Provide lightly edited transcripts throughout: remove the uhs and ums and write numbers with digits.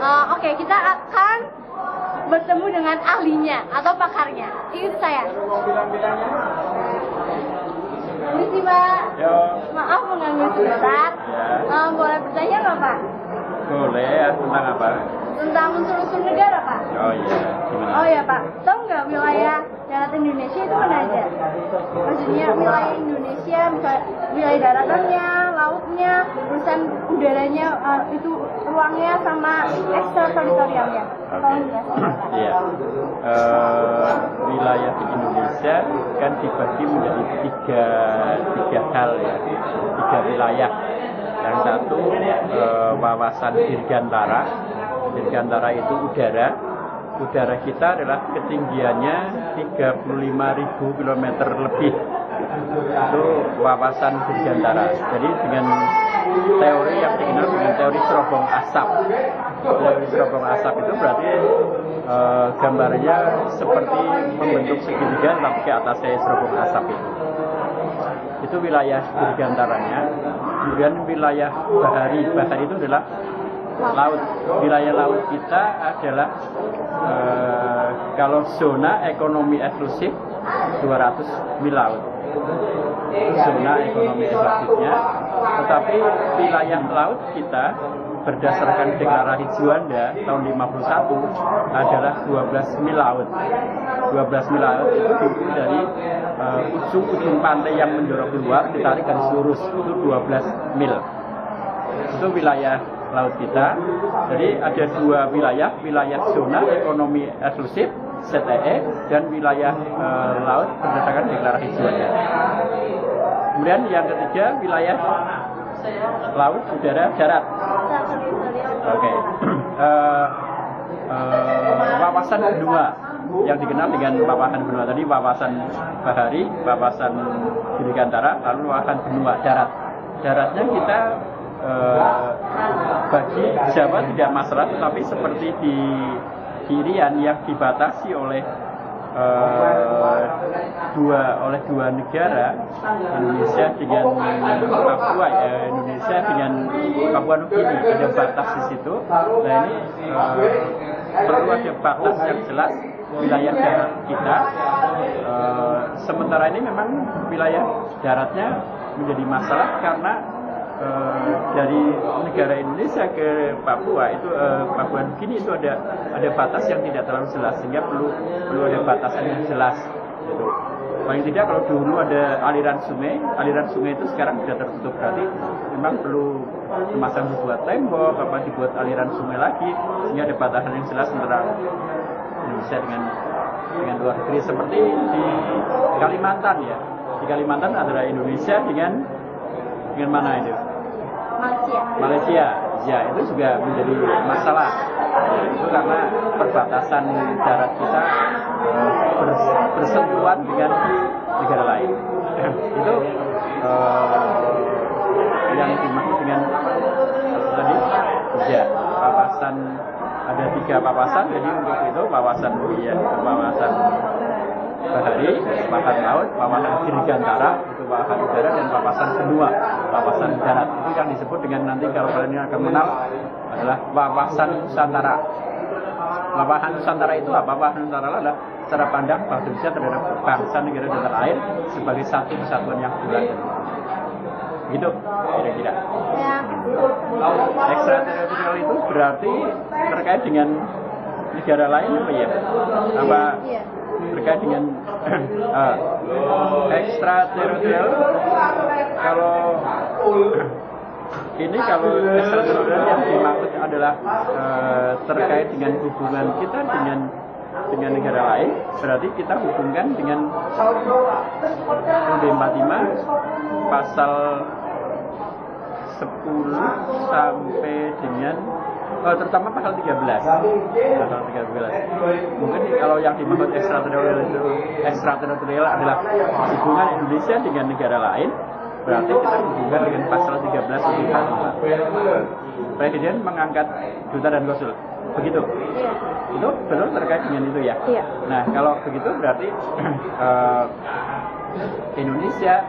Oke, kita akan bertemu dengan ahlinya atau pakarnya. Ikut saya. Permisi, Pak. Yo. Maaf mengganggu sebentar. Ya. Boleh bertanya nggak, Pak? Boleh ya, tentang apa? Tentang unsur-unsur negara, Pak. Oh iya, gimana? Oh ya, Pak. Tahu nggak wilayah darat Indonesia itu mana aja? Maksudnya wilayah Indonesia, misalnya wilayah daratannya, lautnya, urusan udaranya, itu ruangnya sama ekstrateritorialnya. Tolong jelasin, Pak. Iya. Wilayah di Indonesia kan dibagi menjadi tiga hal ya, tiga wilayah. Yang satu wawasan dirgantara. Dirgantara itu udara. Udara kita adalah ketinggiannya 35.000 km lebih. Itu wawasan dirgantara. Jadi dengan teori yang dikenal dengan teori cerobong asap. Teori cerobong asap itu berarti gambarnya seperti membentuk segitiga tapi ke atasnya cerobong asap itu. Itu wilayah dirgantaranya. Kemudian wilayah bahari. Bahari itu adalah laut. Wilayah laut kita adalah kalau zona ekonomi eksklusif 200 mil laut. Zona ekonomi eksklusifnya. Tetapi wilayah laut kita berdasarkan deklarasi Juanda tahun 51 adalah 12 mil laut. 12 mil laut itu dari ujung pantai yang menjorok keluar ditarik garis lurus itu 12 mil. Itu wilayah laut kita. Jadi ada dua wilayah, wilayah zona ekonomi eksklusif ZEE dan wilayah laut berdasarkan deklarasi Juanda. Kemudian yang ketiga wilayah laut, udara, darat. Oke. Wawasan benua yang dikenal dengan wawasan benua tadi, wawasan bahari, wawasan dirgantara, lalu wawasan benua darat. Daratnya kita bagi Jawa tidak masalah, tetapi seperti di Irian yang dibatasi oleh dua negara, Indonesia dengan Papua, Indonesia dengan Papua Nugini, ada batas di situ. Nah ini perlu ada batas yang jelas wilayah darat kita. Sementara ini memang wilayah daratnya menjadi masalah karena dari negara Indonesia ke Papua itu Papua Nugini itu ada batas yang tidak terlalu jelas, sehingga perlu ada batasan yang jelas gitu. Paling tidak kalau dulu ada aliran sungai itu sekarang sudah tertutup, berarti memang perlu memasang dibuat tembok dibuat aliran sungai lagi sehingga ada batasan yang jelas antara Indonesia dengan luar negeri. Seperti di Kalimantan ya, di Kalimantan antara Indonesia dengan mana itu? Malaysia. Ya, itu juga menjadi masalah. Itu karena perbatasan darat kita bersentuhan dengan negara lain. Itu yang dimaksud dengan tadi ya, wawasan, ada 3 wawasan. Jadi untuk itu wawasan bahari, wawasan laut, wawasan dirgantara, itu wawasan udara, dan wawasan benua, wawasan darat. Itu yang disebut dengan, nanti kalau kalian akan mengenal, adalah wawasan Nusantara. Wawasan Nusantara itu apa? Wawasan Nusantara adalah cara pandang bangsa Indonesia terhadap bangsa negara dan tanah air sebagai satu kesatuan yang bulat. Gitu, kira-kira. Ekstrateritorial itu berarti terkait dengan negara lain apa ya? Apa terkait dengan ekstrateritorial? Kalau ekstrateritorial yang dimaksud adalah terkait dengan hubungan kita dengan negara lain, berarti kita hubungkan dengan UUD 45 pasal 10 sampai dengan terutama pasal 13. Mungkin kalau yang dimaksud ekstrateritorial adalah hubungan Indonesia dengan negara lain, berarti kita hubungan dengan pasal 13 UUD 45. Presiden mengangkat duta dan konsul. Begitu? Iya. Itu betul terkait dengan itu ya? Iya. Nah, kalau begitu berarti Indonesia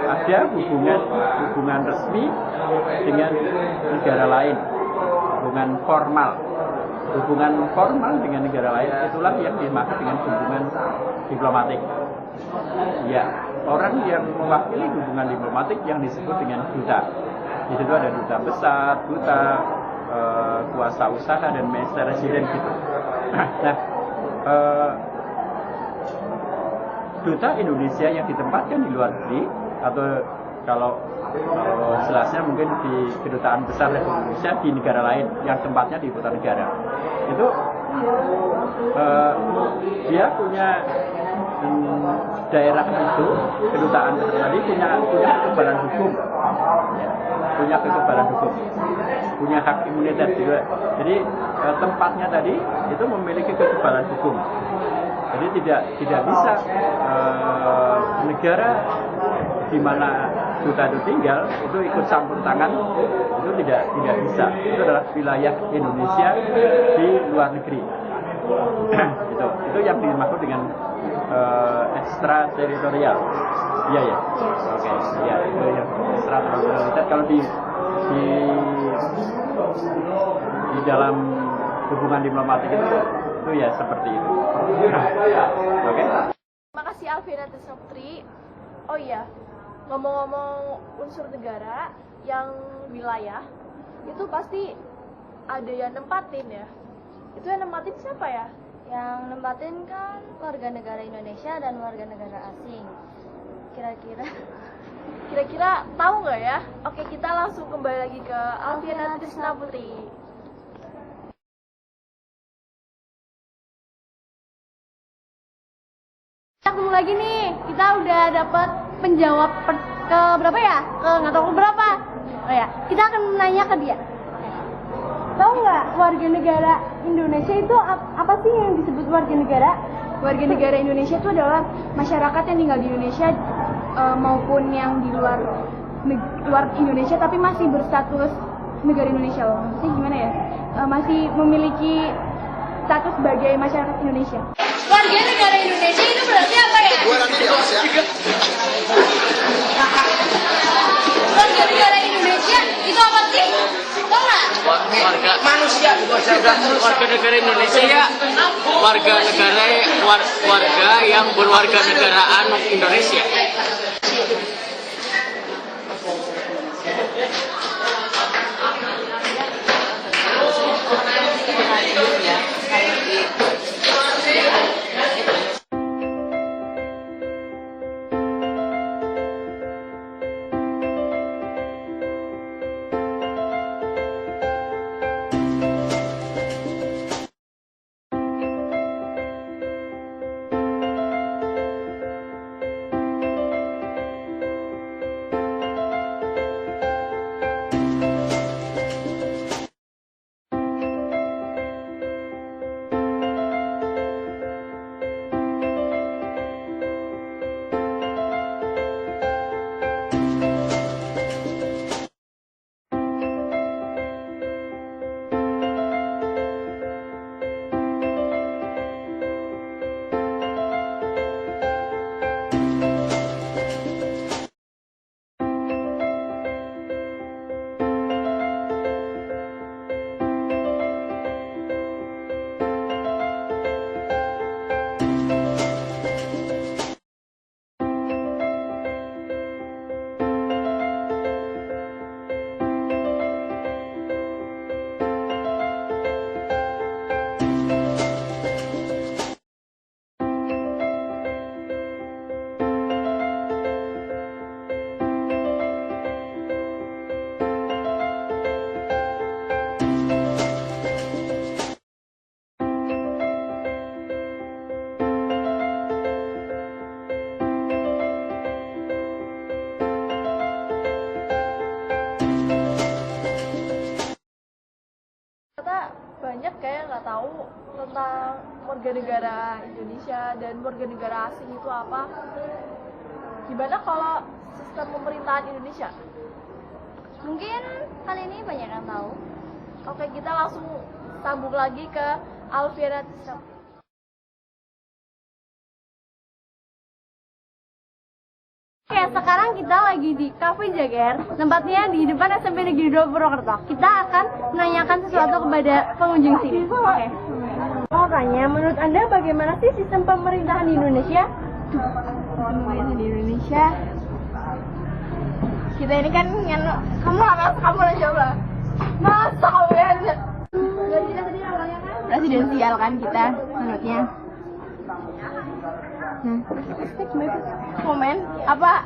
ada hubungan resmi dengan negara lain. hubungan formal. Hubungan formal dengan negara lain itulah yang dimaksud dengan hubungan diplomatik. Ya, orang yang mewakili hubungan diplomatik yang disebut dengan duta. Di situ ada duta besar, duta, kuasa usaha, dan master resident gitu. Nah, duta Indonesia yang ditempatkan di luar negeri, atau kalau jelasnya mungkin di kedutaan besar Republik Indonesia di negara lain yang tempatnya di ibu kota negara, itu dia punya daerah itu, kedutaan tadi punya kekebalan hukum, ya, punya kekebalan hukum, punya hak imunitas juga. Jadi tempatnya tadi itu memiliki kekebalan hukum. Jadi tidak bisa negara di mana duta itu tinggal itu ikut campur tangan, itu tidak bisa. Itu adalah wilayah Indonesia di luar negeri. itu yang dimaksud dengan ekstrateritorial. Iya ya. Oke. Ya, itu yang ekstrateritorial. Kalau di dalam hubungan diplomatik itu ya seperti itu. Oke. Terima kasih Alvina Trisnoptri. Oh iya, ngomong-ngomong unsur negara yang wilayah, itu pasti ada yang nempatin ya. Itu yang nempatin siapa ya? Yang nempatin kan warga negara Indonesia dan warga negara asing. Kira-kira tahu nggak ya? Oke, kita langsung kembali lagi ke Alvina Trisnoptri. Kita ketemu lagi nih, kita udah dapat penjawab ke berapa ya? Nggak tahu ke berapa. Oh ya, kita akan menanya ke dia. Tahu nggak warga negara Indonesia itu apa sih yang disebut warga negara? Warga negara Indonesia itu adalah masyarakat yang tinggal di Indonesia maupun yang di luar Indonesia tapi masih berstatus negara Indonesia loh. Maksudnya gimana ya? Masih memiliki status sebagai masyarakat Indonesia. Warga negara Indonesia itu berarti apa ya? Warga negara Indonesia itu apa sih? Tahu nggak? Warga manusia, warga negara Indonesia ya, warga yang berwarga negaraan Indonesia. Banyak kayak nggak tahu tentang warga negara Indonesia dan warga negara asing itu apa. Gimana kalau sistem pemerintahan Indonesia? Mungkin kali ini banyak yang tahu. Oke, kita langsung sambung lagi ke Alvina Trisnoptri. Oke, Oke, sekarang kita lagi di Cafe Jager, tempatnya di depan SMP Negeri 2 Purwokerto. Kita akan menanyakan sesuatu kepada pengunjung sini. Oke. Mau tanya, menurut Anda bagaimana sih sistem pemerintahan di Indonesia? Sistem pemerintahan di Indonesia? Kita ini kan, kamu lah coba. Masa kamu ya? Presidensial kan kita menurutnya. Komen apa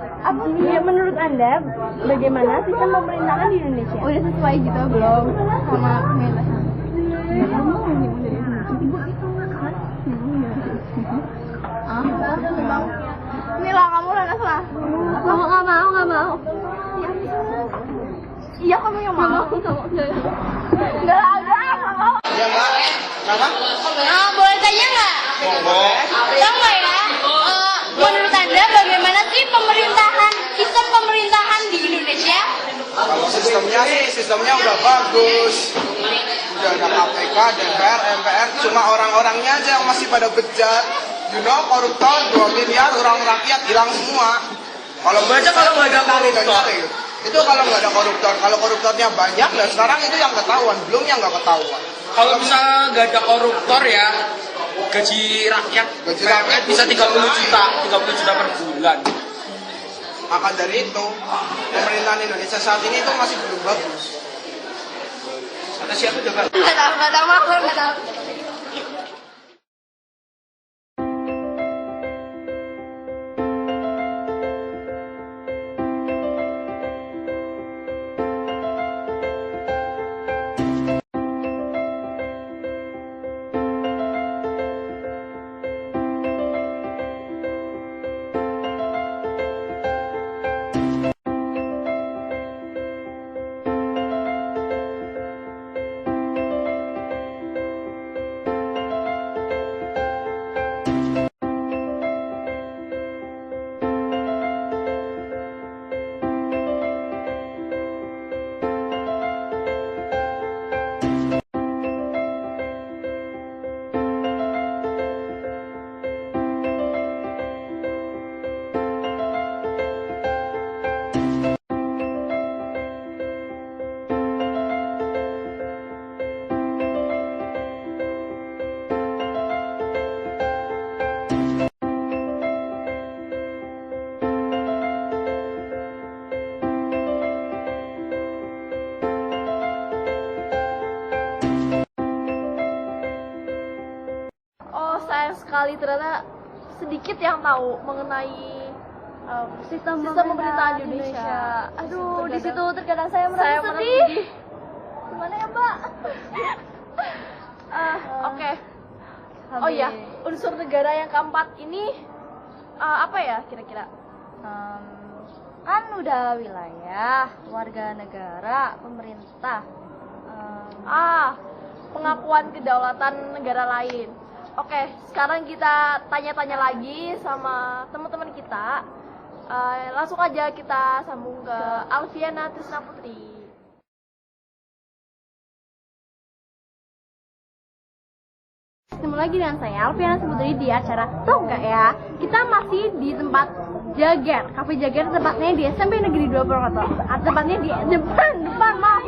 ya, menurut Anda bagaimana sistem pemerintahan di Indonesia? Udah sesuai gitu belum sama pemerintahan? Inilah kamu Lanas lah. Kamu nggak mau. Iya kamu yang mau. Enggak mau. Ya Mbak, kenapa? Boleh tanya nggak? Tahu nggak ya? Menurut Anda bagaimana sih sistem pemerintahan di Indonesia? Kalau sistemnya udah bagus. Udah ada KPK, DPR, MPR, cuma orang-orangnya aja yang masih pada bejat. Koruptor 2 miliar, orang rakyat hilang semua. Kalau baca kalau nggak ada koruptor. Itu kalau nggak ada koruptor. Kalau koruptornya banyak, dan sekarang itu yang ketahuan, belum yang nggak ketahuan. Kalau misalnya nggak ada koruptor ya, gaji rakyat bisa 30 juta per bulan. Maka dari itu, pemerintahan Indonesia saat ini itu masih belum bagus. Kata siapa juga? Nggak tahu. Sayang sekali ternyata sedikit yang tahu mengenai sistem pemerintahan Indonesia. Aduh, di situ terkadang saya merasa sedih. Gimana ya, Mbak? Oke. Oh iya, unsur negara yang keempat ini apa ya kira-kira? Kan udah wilayah, warga negara, pemerintah. Pengakuan kedaulatan negara lain. Oke, sekarang kita tanya-tanya lagi sama teman-teman kita. Langsung aja kita sambung ke Alfiana Trisna Putri. Ketemu lagi dengan saya Alfiana Trisna Putri di acara Tuh Nggak Ya. Kita masih di tempat Jager, Cafe Jager, tempatnya di SMP Negeri 2 Purwokerto. Tempatnya di depan, maaf.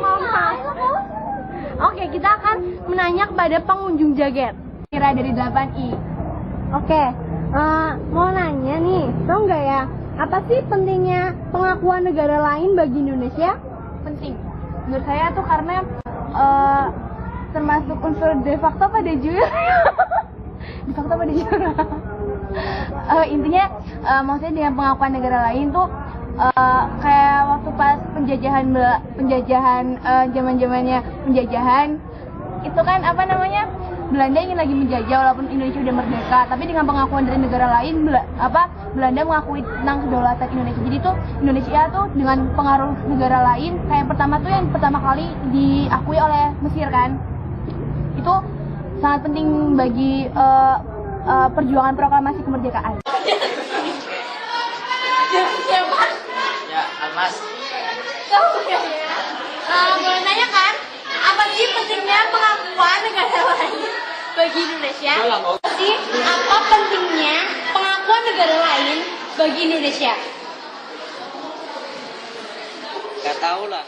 Oke, kita akan menanya kepada pengunjung Jager. Kira dari 8I. Oke, mau nanya nih, tau nggak ya, apa sih pentingnya pengakuan negara lain bagi Indonesia? Penting. Menurut saya tuh karena termasuk unsur de facto apa de jure? De facto apa de jure? Intinya, maksudnya dengan pengakuan negara lain tuh kayak waktu pas penjajahan zaman-zamannya penjajahan itu kan apa namanya? Belanda ingin lagi menjajah walaupun Indonesia udah merdeka, tapi dengan pengakuan dari negara lain Belanda mengakui tentang kedaulatan Indonesia. Jadi tuh Indonesia tuh dengan pengaruh negara lain kayak yang pertama kali diakui oleh Mesir kan. Itu sangat penting bagi perjuangan proklamasi kemerdekaan. Ya, Almas. Boleh nanya kan? Apa sih pentingnya pengakuan negara lain bagi Indonesia? Apa pentingnya pengakuan negara lain bagi Indonesia? tahu lah.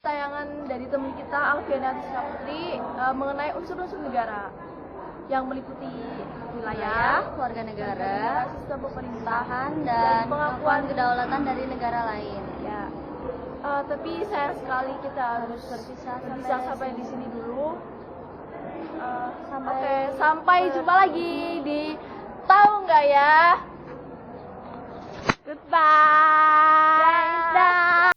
Tayangan dari teman kita Alfiana Saputri mengenai unsur-unsur negara yang meliputi wilayah, warga negara, sistem pemerintahan, dan pengakuan kedaulatan dari negara lain. ya. Tapi sayang sekali kita harus berpisah sampai di sini dulu. Sampai jumpa lagi di Tahu Nggak Ya. Goodbye. Dah.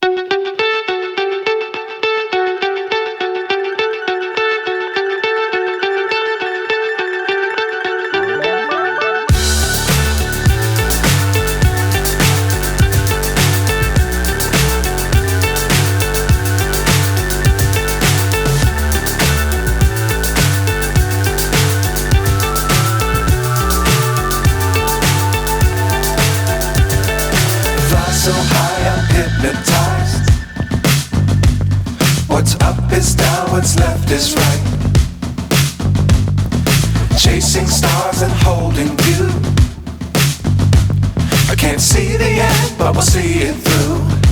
So high I'm hypnotized. What's up is down, what's left is right. Chasing stars and holding you. I can't see the end, but we'll see it through.